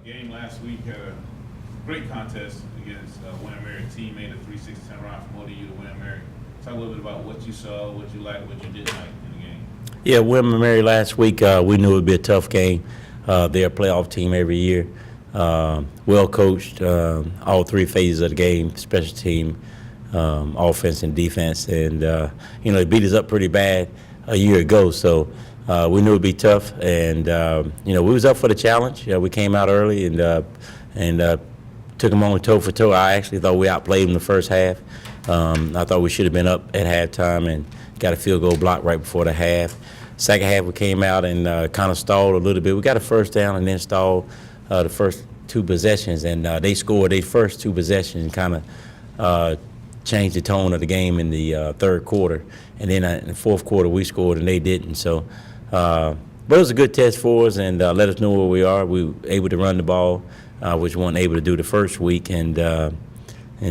game last week had a great contest against William Mary. Team made a 3-6 turnaround from ODU to William Mary. Talk a little bit about what you saw, what you liked, what you didn't like in the game. Yeah, William Mary last week, we knew it would be a tough game. They're a playoff team every year. Well coached, all three phases of the game, special team, offense and defense. And, they beat us up pretty bad a year ago. So we knew it would be tough. And, we was up for the challenge. We came out early and took them on toe for toe. I actually thought we outplayed them the first half. I thought we should have been up at halftime and got a field goal block right before the half. Second half, we came out and kind of stalled a little bit. We got a first down and then stalled the first two possessions, and they scored their first two possessions and kind of changed the tone of the game in the third quarter. And then in the fourth quarter, we scored and they didn't. So, but it was a good test for us and let us know where we are. We were able to run the ball, which we weren't able to do the first week, and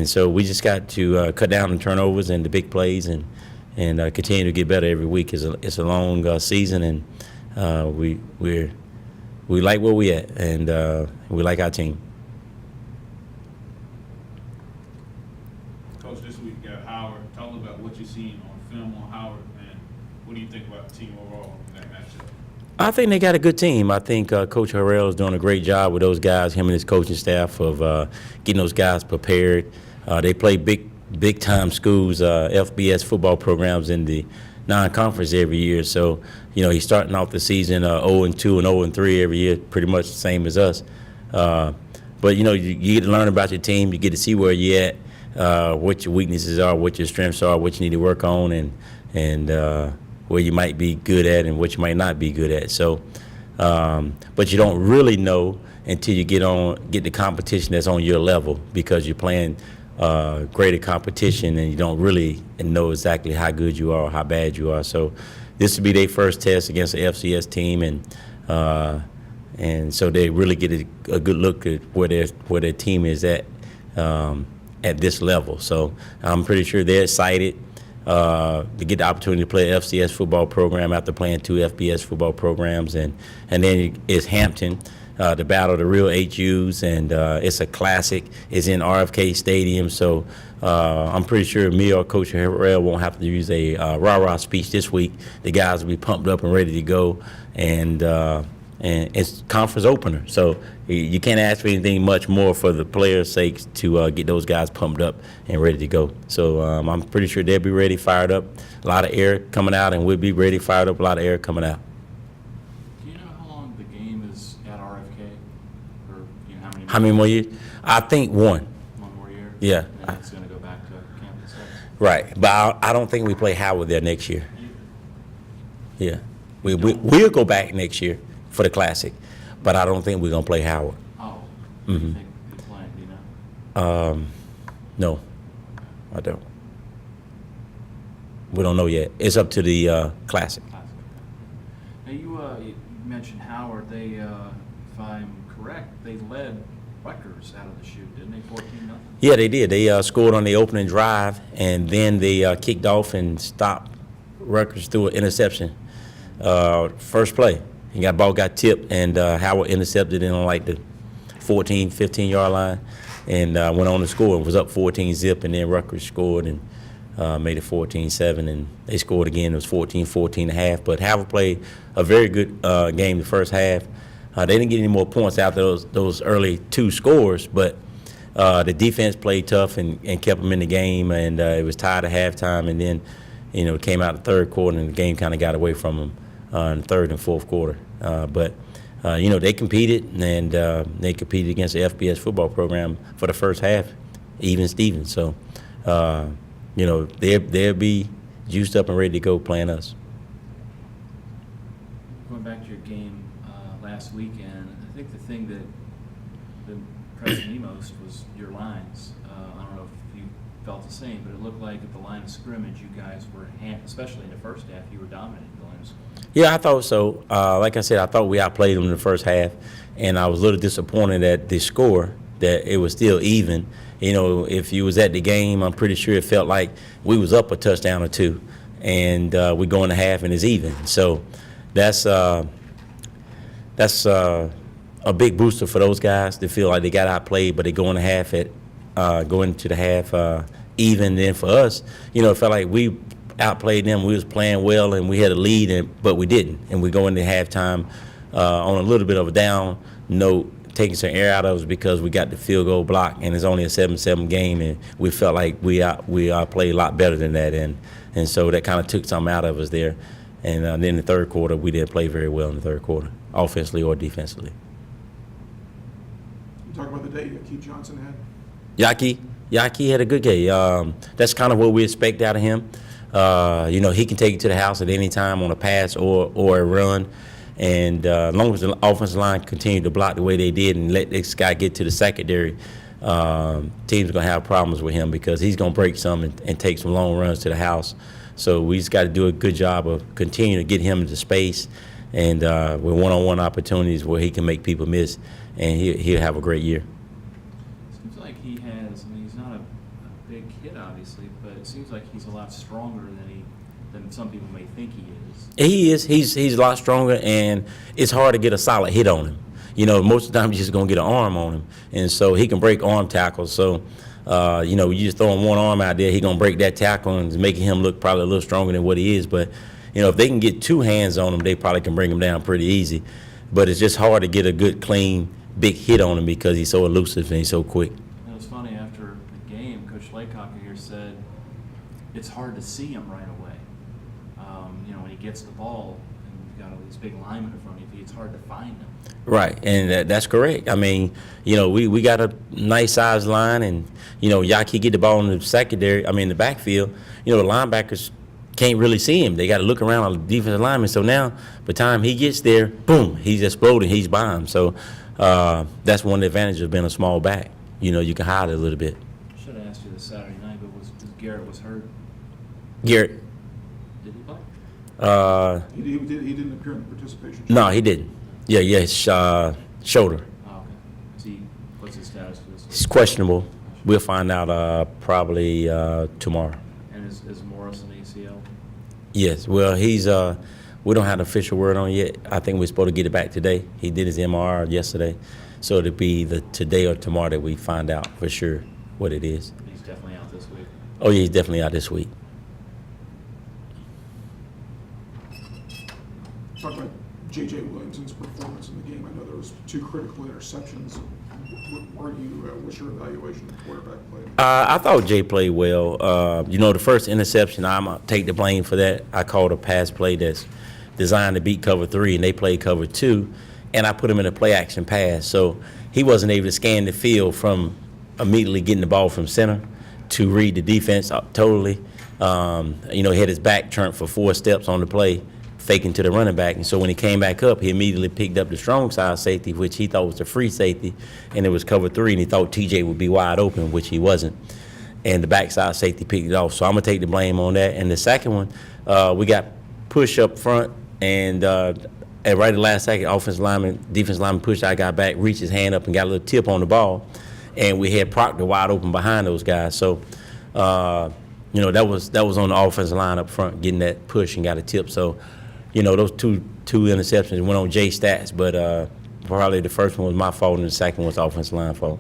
so we just got to cut down on turnovers and the big plays and continue to get better every week. It's a long season, and we like where we at, and we like our team. Coach, this week you got Howard. Talk about what you've seen on film on Howard, and what do you think about the team overall in that matchup? I think they got a good team. I think Coach Harrell is doing a great job with those guys, him and his coaching staff, of getting those guys prepared. They play big-time schools, FBS football programs in the non-conference every year. So, he's starting off the season 0-2 and 0-3 every year, pretty much the same as us. But, you get to learn about your team. You get to see where you're at, what your weaknesses are, what your strengths are, what you need to work on, and where you might be good at and what you might not be good at. So, but you don't really know until you get the competition that's on your level, because you're playing greater competition and you don't really know exactly how good you are or how bad you are. So this will be their first test against the FCS team, and so they really get a good look at where their team is at this level. So I'm pretty sure they're excited to get the opportunity to play an FCS football program after playing two FBS football programs, and then it's Hampton. The battle of the real HUs, and it's a classic. It's in RFK Stadium, so I'm pretty sure me or Coach Harrell won't have to use a rah-rah speech this week. The guys will be pumped up and ready to go, and it's conference opener, so you can't ask for anything much more for the players' sakes to get those guys pumped up and ready to go. So I'm pretty sure they'll be ready, fired up. A lot of air coming out, and we'll be ready, fired up. A lot of air coming out. How many more years? I think one. One more year? Yeah. And then it's going to go back to campus. Right. But I don't think we play Howard there next year. Yeah. We'll go back next year for the Classic, but I don't think we're going to play Howard. Oh. Do you think you're playing, do you know? No, I don't. We don't know yet. It's up to the Classic. Now, you mentioned Howard. They, if I'm correct, they led Rutgers out of the chute, didn't they? 14-0. Yeah, they did. They scored on the opening drive, and then they kicked off and stopped Rutgers through an interception. First play, ball got tipped, and Howard intercepted it on like the 14, 15-yard line, and went on to score and was up 14-0, and then Rutgers scored and made it 14-7, and they scored again. It was 14-14 1/2. But Howard played a very good game the first half. They didn't get any more points after those early two scores, but the defense played tough and kept them in the game, and it was tied at halftime, and then it came out the third quarter, and the game kind of got away from them in the third and fourth quarter. But they competed, and they competed against the FBS football program for the first half, even Stevens. So they'll be juiced up and ready to go playing us. Going back to your game last weekend, I think the thing that impressed me most was your lines. I don't know if you felt the same, but it looked like at the line of scrimmage, you guys were, especially in the first half, you were dominating the line of scrimmage. Yeah, I thought so. Like I said, I thought we outplayed them in the first half, and I was a little disappointed at the score, that it was still even. If you was at the game, I'm pretty sure it felt like we was up a touchdown or two, and we go in the half and it's even. So that's a a big booster for those guys to feel like they got outplayed, but they go into the half even. Then for us, it felt like we outplayed them. We was playing well and we had a lead, but we didn't. And we go into halftime on a little bit of a down note, taking some air out of us because we got the field goal block, and it's only a 7-7 game, and we felt like we played a lot better than that, and so that kind of took something out of us there. And then the third quarter, we didn't play very well in the third quarter, offensively or defensively. You talk about the day Keith Johnson had. Yaki had a good game. That's kind of what we expect out of him. He can take it to the house at any time on a pass or a run. And as long as the offensive line continued to block the way they did and let this guy get to the secondary, teams are going to have problems with him because he's going to break some and take some long runs to the house. So we just got to do a good job of continuing to get him into space and with one-on-one opportunities where he can make people miss, and he'll have a great year. Seems like he has, he's not a big kid, obviously, but it seems like he's a lot stronger than some people may think he is. He is. He's a lot stronger, and it's hard to get a solid hit on him. Most of the time you're just going to get an arm on him, and so he can break arm tackles. So, you just throw him one arm out there, he's going to break that tackle and making him look probably a little stronger than what he is. But, if they can get two hands on him, they probably can bring him down pretty easy. But it's just hard to get a good, clean, big hit on him because he's so elusive and he's so quick. It was funny, after the game, Coach Laycocker here said it's hard to see him right away. When he gets the ball and you've got all these big linemen in front of you, it's hard to find him. Right, and that's correct. We got a nice size line, and Yaki get the ball in the the backfield. The linebackers can't really see him. They got to look around on the defensive lineman. So now, by the time he gets there, boom, he's exploding. He's by him. So that's one of the advantages of being a small back. You can hide it a little bit. I should have asked you this Saturday night, but Garrett was hurt? Garrett. Did he play? He didn't appear in the participation. No, he didn't. Yeah, his shoulder. Oh, okay. What's his status for this? It's questionable. We'll find out probably tomorrow. And is Morris an ACL? Yes. Well, he's. We don't have an official word on it yet. I think we're supposed to get it back today. He did his MRI yesterday, so it'll be either today or tomorrow that we find out for sure what it is. He's definitely out this week. Oh yeah, he's definitely out this week. Talk about J.J. Williamson's performance in the game. I know there was 2 critical interceptions. What's your evaluation of quarterback play? I thought Jay played well. The first interception, I'm going to take the blame for that. I called a pass play that's designed to beat cover 3, and they played cover 2, and I put him in a play-action pass. So he wasn't able to scan the field from immediately getting the ball from center to read the defense totally. He had his back turned for 4 steps on the play, faking to the running back. And so when he came back up, he immediately picked up the strong side safety, which he thought was the free safety, and it was cover 3, and he thought TJ would be wide open, which he wasn't. And the backside safety picked it off. So I'm going to take the blame on that. And the second one, we got push up front, and at right at the last second, defensive lineman pushed our guy back, reached his hand up and got a little tip on the ball, and we had Proctor wide open behind those guys. So, that was on the offensive line up front, getting that push and got a tip. So, those two interceptions went on Jay's stats, but probably the first one was my fault and the second one was the offensive line fault.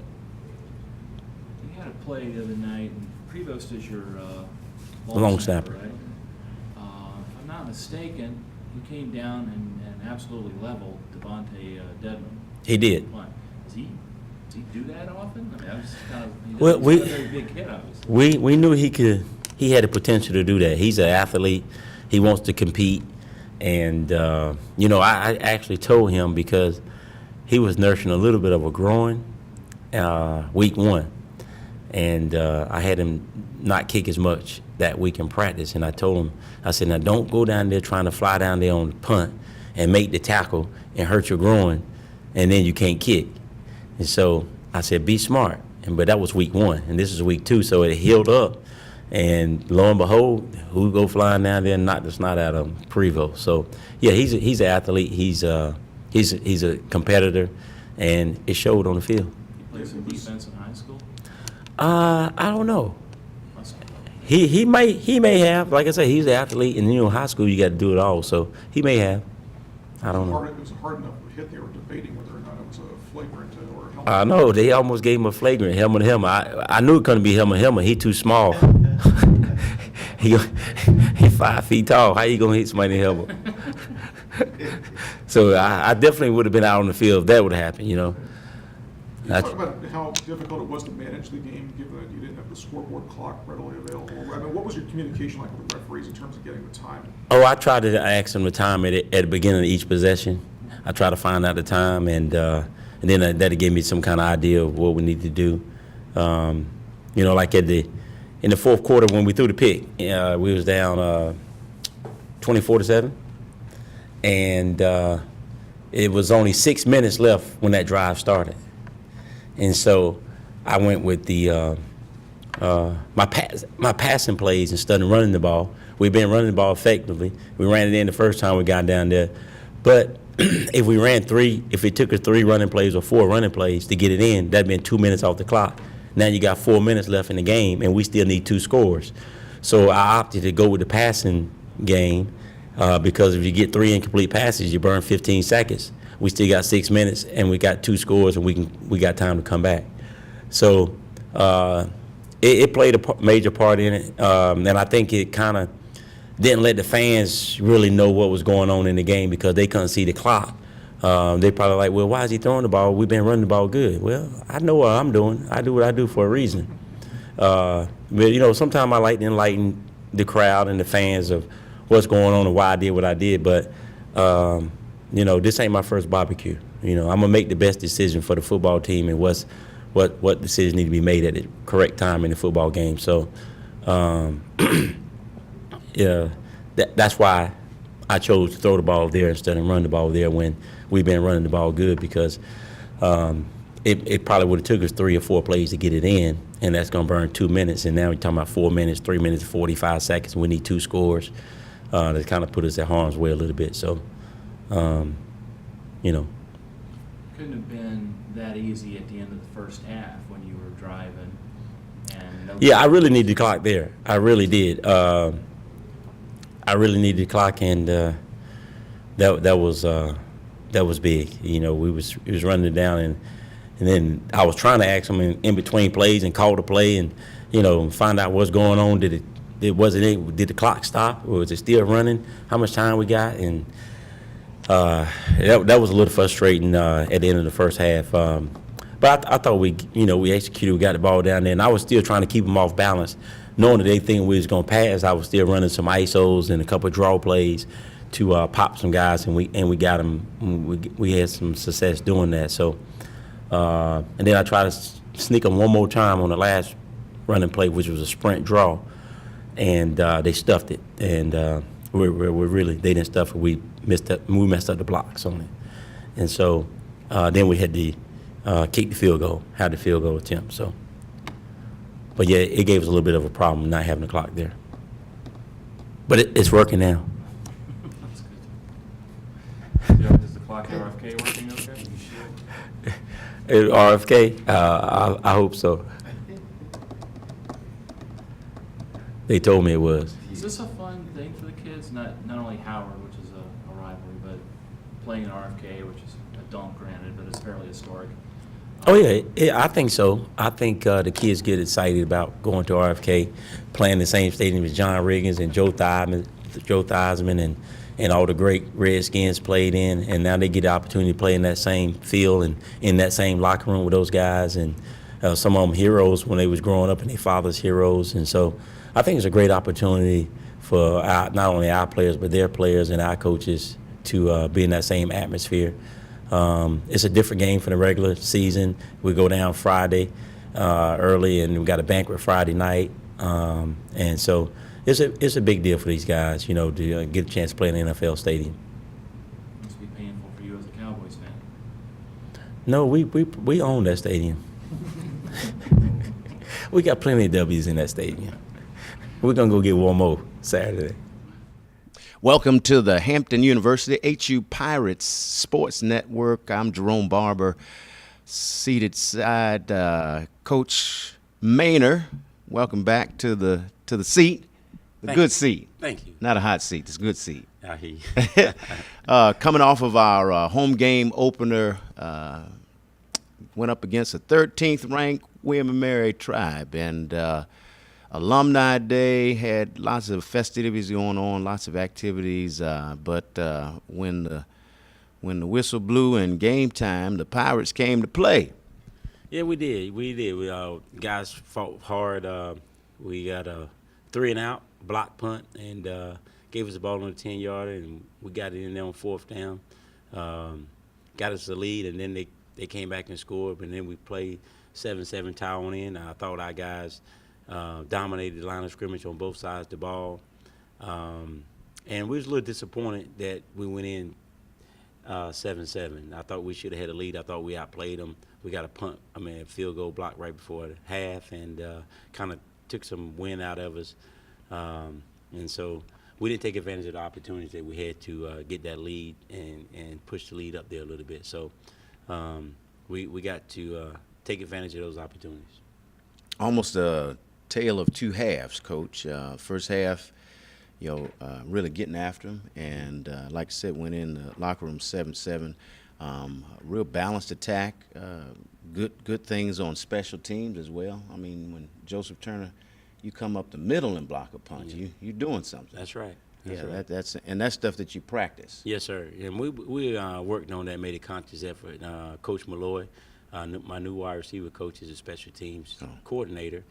You had a play the other night, and Prevost is your Long snapper. Right? If I'm not mistaken, he came down and absolutely leveled Devontae Dedman. He did. Does he do that often? I was kind of, he's Well, not a very big kid, obviously. We knew he had the potential to do that. He's an athlete. He wants to compete. And, I actually told him because he was nursing a little bit of a groin week 1. And I had him not kick as much that week in practice. And I told him, I said, now don't go down there trying to fly down there on the punt and make the tackle and hurt your groin, and then you can't kick. And so I said, be smart. But that was week 1, and this is week 2, so it healed up. And lo and behold, who go flying down there and knock the snot out of him? Prevo. So yeah, he's an athlete. He's a competitor, and it showed on the field. He played some defense in high school? I don't know. Must have. He may have. Like I said, he's an athlete, and high school you got to do it all. So he may have. I don't know. It was a hard enough hit. They were debating whether or not it was a flagrant or helmet? I know they almost gave him a flagrant helmet to helmet. I knew it couldn't be helmet to helmet. He too small. he 5 feet tall. How you gonna hit somebody in the helmet? So I definitely would have been out on the field if that would have happened. You know. Can you talk about how difficult it was to manage the game, given that you didn't have the scoreboard clock readily available? I mean, what was your communication like with the referees in terms of getting the time? Oh, I tried to ask them the time at the beginning of each possession. I tried to find out the time, and then that gave me some kind of idea of what we need to do. You know, like in the fourth quarter when we threw the pick, we was down 24-7, and it was only 6 minutes left when that drive started. And so I went with the my passing plays instead of running the ball. We've been running the ball effectively. We ran it in the first time we got down there. But if it took us 3 running plays or 4 running plays to get it in, that'd been 2 minutes off the clock. Now you got 4 minutes left in the game, and we still need 2 scores. So I opted to go with the passing game because if you get 3 incomplete passes, you burn 15 seconds. We still got 6 minutes, and we got 2 scores, and we got time to come back. So it played a major part in it, and I think it kind of didn't let the fans really know what was going on in the game because they couldn't see the clock. They probably like, well, why is he throwing the ball? We've been running the ball good. Well, I know what I'm doing. I do what I do for a reason. But, you know, sometimes I like to enlighten the crowd and the fans of what's going on and why I did what I did. But you know, this ain't my first barbecue. You know, I'm gonna make the best decision for the football team and what decisions need to be made at the correct time in the football game. So, yeah, that's why I chose to throw the ball there instead of run the ball there when we've been running the ball good because it probably would have took us 3 or 4 plays to get it in, and that's gonna burn 2 minutes. And now we're talking about 4 minutes, 3 minutes, 45 seconds. And we need 2 scores. That kind of put us at harm's way a little bit. So. You know. Couldn't have been that easy at the end of the first half when you were driving. And yeah, I really needed the clock there. I really did. I really needed the clock, and that was big. You know, we was running it down, and then I was trying to ask them in between plays and call the play, and you know, find out what's going on. Did the clock stop, or was it still running? How much time we got? And that was a little frustrating at the end of the first half. But I thought we executed. We got the ball down there, and I was still trying to keep them off balance, knowing that they think we was gonna pass. I was still running some ISOs and a couple of draw plays to pop some guys, and we got them. We had some success doing that. So, and then I tried to sneak them one more time on the last running play, which was a sprint draw, and they stuffed it. And we're really, they didn't stuff it. We messed up the blocks on it, and so then we had to kick the field goal, had the field goal attempt. So, but yeah, it gave us a little bit of a problem not having the clock there. But it's working now. That's good. Is the clock at RFK working okay? RFK, I hope so. They told me it was. Is this a fun thing for the kids? Not only Howard, which is a rivalry, but playing in RFK, which is a dunk, granted, but it's fairly historic. Oh yeah, I think so. I think the kids get excited about going to RFK, playing the same stadium as John Riggins and Joe Theismann and all the great Redskins played in, and now they get the opportunity to play in that same field and in that same locker room with those guys, and some of them heroes when they was growing up and their fathers heroes, and so I think it's a great opportunity for not only our players but their players and our coaches to be in that same atmosphere. It's a different game from the regular season. We go down Friday early, and we got a banquet Friday night, and so it's a big deal for these guys, you know, to get a chance to play in an NFL stadium. Must be painful for you as a Cowboys fan. No, we own that stadium. We got plenty of W's in that stadium. We're gonna go get one more Saturday. Welcome to the Hampton University HU Pirates Sports Network. I'm Jerome Barber, seated side Coach Maynor. Welcome back to the seat, good seat. Thank you. Not a hot seat, it's a good seat. I hear you. Coming off of our home game opener went up against the 13th ranked William & Mary Tribe, and Alumni Day had lots of festivities going on, lots of activities. But when the whistle blew and game time, the Pirates came to play. Yeah, we did. We did. Guys fought hard. We got a 3-and-out block punt and gave us the ball on the 10-yarder, and we got it in there on 4th down. Got us the lead, and then they came back and scored, and then we played 7-7 tie on in. I thought our guys dominated the line of scrimmage on both sides of the ball. And we was a little disappointed that we went in 7-7. I thought we should have had a lead. I thought we outplayed them. We got a field goal block right before the half, and kind of took some wind out of us. And so we didn't take advantage of the opportunities that we had to get that lead and push the lead up there a little bit. So we got to take advantage of those opportunities. Almost a tale of two halves, Coach. First half, really getting after them, and like I said, went in the locker room 7-7. Real balanced attack. Good things on special teams as well. I mean, when Joseph Turner, you come up the middle and block a punch, you're doing something. That's right. That's stuff that you practice. Yes, sir. And we worked on that, made a conscious effort. Coach Malloy, my new wide receiver coach, is a special teams coordinator.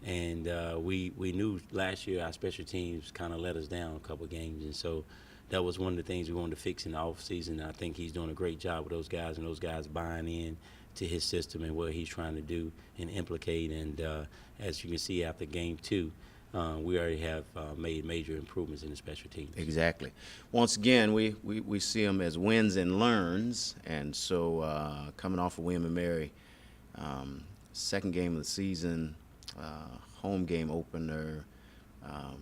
And we knew last year our special teams kind of let us down a couple of games. And so that was one of the things we wanted to fix in the offseason. I think he's doing a great job with those guys, and those guys buying in to his system and what he's trying to do and implicate. And as you can see after game 2, we already have made major improvements in the special teams. Exactly. Once again, we see them as wins and learns. And so coming off of William & Mary, second game of the season, home game opener, a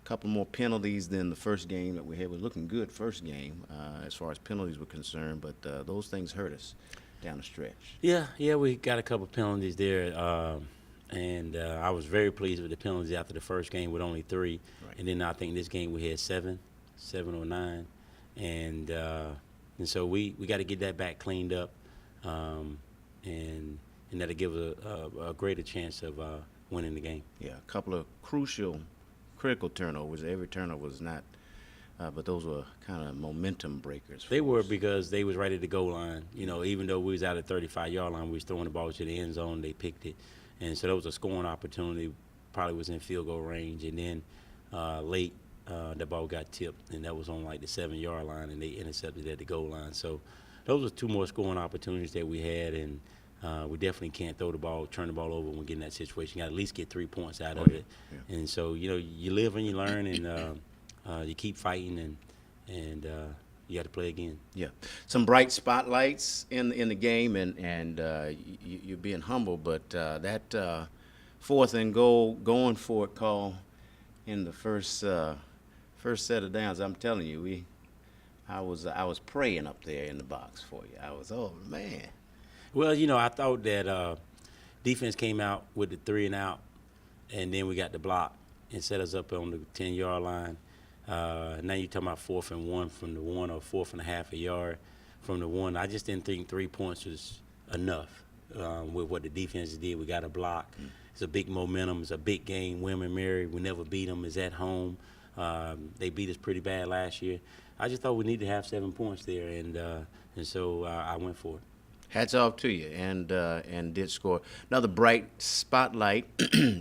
couple more penalties than the first game that we had. We're looking good first game as far as penalties were concerned, but those things hurt us down the stretch. Yeah, we got a couple penalties there, and I was very pleased with the penalties after the first game with only 3, and then I think this game we had 7 or 9, and so we got to get that back cleaned up, and that'll give us a greater chance of winning the game. Yeah, a couple of critical turnovers. Every turnover was not, but those were kind of momentum breakers. They were, because they was right at the goal line. Even though we was out at 35-yard line, we was throwing the ball to the end zone. They picked it, and so that was a scoring opportunity. Probably was in field goal range, and then late the ball got tipped, and that was on like the 7-yard line, and they intercepted at the goal line. So those were 2 more scoring opportunities that we had, and we definitely can't turn the ball over when we get in that situation. You got to at least get 3 points out of it. Yeah. And so, you live and you learn, and you keep fighting, and you got to play again. Yeah. Some bright spotlights in the game, and you're being humble, but that 4th and goal, going for it call in the first set of downs, I'm telling you, I was praying up there in the box for you. Oh, man. Well, I thought that defense came out with the 3-and-out, and then we got the block and set us up on the 10-yard line. Now you're talking about 4th and 1 from the 1, or 4th and a half a yard from the 1. I just didn't think 3 points was enough with what the defense did. We got a block. It's a big momentum. It's a big game. William & Mary, we never beat them. It's at home. They beat us pretty bad last year. I just thought we needed to have 7 points there, and so I went for it. Hats off to you, and did score. Another bright spotlight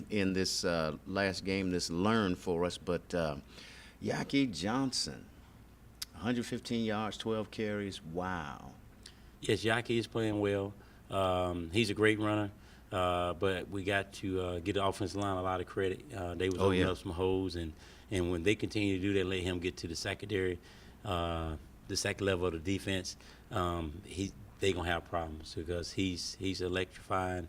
in this last game, this learn for us, but Yaki Johnson, 115 yards, 12 carries. Wow. Yes, Yaki is playing well. He's a great runner, but we got to get the offensive line a lot of credit. They was opening up some holes, and when they continue to do that, let him get to the secondary, the second level of the defense, they're going to have problems, because he's electrifying.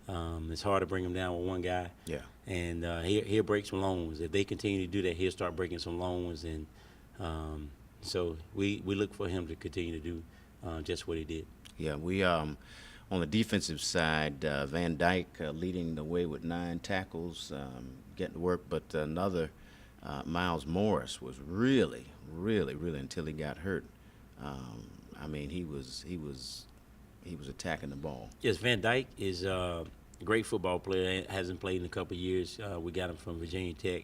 It's hard to bring him down with one guy. Yeah. And he'll break some long ones. If they continue to do that, he'll start breaking some long ones. And so we look for him to continue to do just what he did. Yeah, we on the defensive side, Van Dyke leading the way with 9 tackles, getting to work. But another, Miles Morris, was really, until he got hurt. I mean, he was he was attacking the ball. Yes, Van Dyke is a great football player. Hasn't played in a couple of years. We got him from Virginia Tech,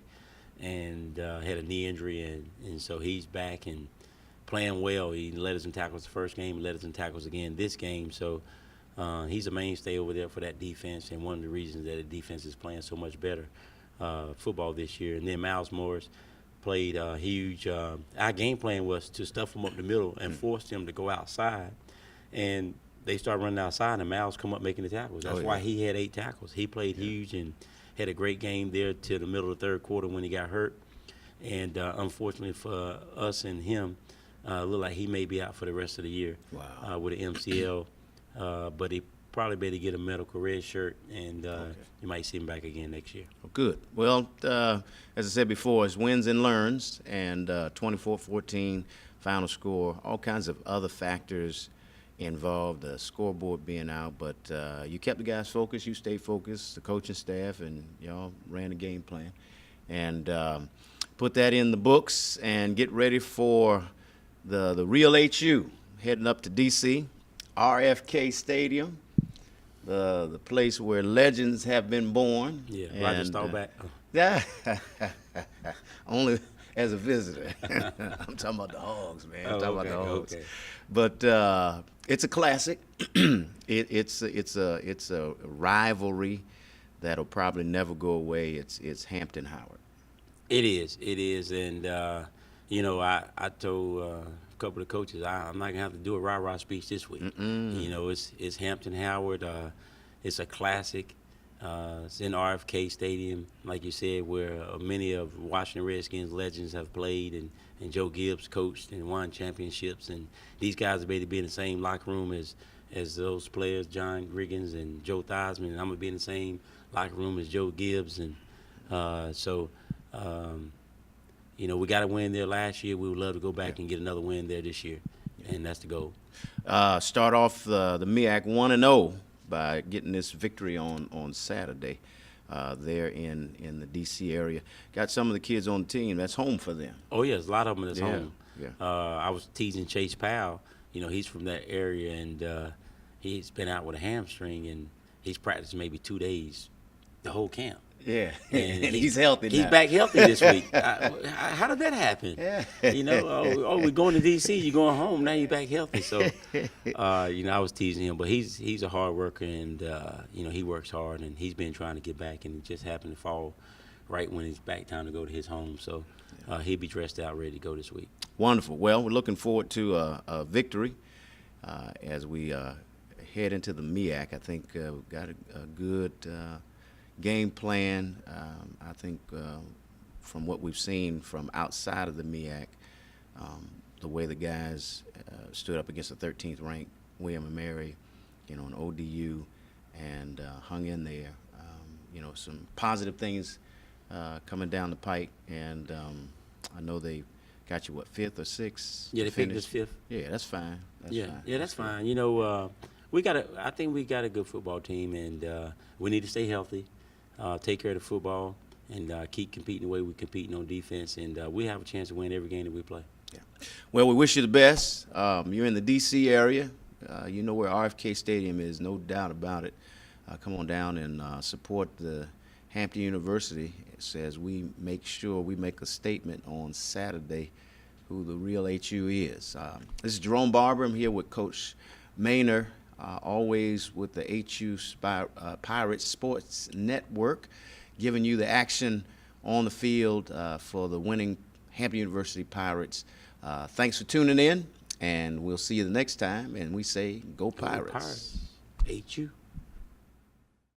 and had a knee injury, and so he's back and playing well. He led us in tackles the first game, led us in tackles again this game. So he's a mainstay over there for that defense, and one of the reasons that the defense is playing so much better football this year. And then Miles Morris played huge. Our game plan was to stuff him up the middle and force him to go outside. And they started running outside, and Miles come up making the tackles. That's why he had 8 tackles. He played huge and had a great game there till the middle of the third quarter when he got hurt. And unfortunately for us and him, looked like he may be out for the rest of the year with an MCL. But he probably better get a medical red shirt, and you might see him back again next year. Good. Well, as I said before, it's wins and learns, and 24-14 final score, all kinds of other factors involved, the scoreboard being out, but you kept the guys focused, you stayed focused, the coaching staff, and y'all ran the game plan. And put that in the books and get ready for the real HU heading up to D.C., RFK Stadium, the place where legends have been born. Yeah, Roger Staubach. Yeah, only as a visitor. I'm talking about the Hogs, man. I'm talking about the Hogs. Okay. But it's a classic. It's a rivalry that'll probably never go away. It's Hampton Howard. It is, and I told a couple of coaches I'm not gonna have to do a rah-rah speech this week. It's Hampton Howard. It's a classic. It's in RFK Stadium, like you said, where many of Washington Redskins legends have played, and Joe Gibbs coached and won championships. And these guys are going to be in the same locker room as those players, John Riggins and Joe Theismann. And I'm going to be in the same locker room as Joe Gibbs. And we got a win there last year. We would love to go back and get another win there this year, and that's the goal. Start off the MEAC 1-0 by getting this victory on Saturday there in the D.C. area. Got some of the kids on the team. That's home for them. Oh, yes, a lot of them that's home. Yeah. I was teasing Chase Powell. He's from that area, and he's been out with a hamstring, and he's practiced maybe 2 days, the whole camp. Yeah, And he's healthy now. He's back healthy this week. How did that happen? Yeah. We're going to D.C., you're going home, now you're back healthy. So, I was teasing him, but he's a hard worker, and, he works hard, and he's been trying to get back, and it just happened to fall right when it's back time to go to his home. So he'll be dressed out, ready to go this week. Wonderful. Well, we're looking forward to a victory as we head into the MEAC. I think we've got a good game plan. I think from what we've seen from outside of the MEAC, the way the guys stood up against the 13th ranked William & Mary, an ODU, and hung in there. Some positive things coming down the pike, and I know they got you, 5th or 6th? Yeah, they picked us 5th. Yeah, that's fine. That's fine. I think we got a good football team, and we need to stay healthy, take care of the football, and keep competing the way we're competing on defense, and we have a chance to win every game that we play. Yeah. Well, we wish you the best. You're in the D.C. area. You know where RFK Stadium is, no doubt about it. Come on down and support the Hampton University as we make sure we make a statement on Saturday who the real HU is. This is Jerome Barber. I'm here with Coach Maynor, always with the HU Pirates Sports Network, giving you the action on the field for the winning Hampton University Pirates. Thanks for tuning in, and we'll see you the next time. And we say, go Pirates. Go Pirates. HU.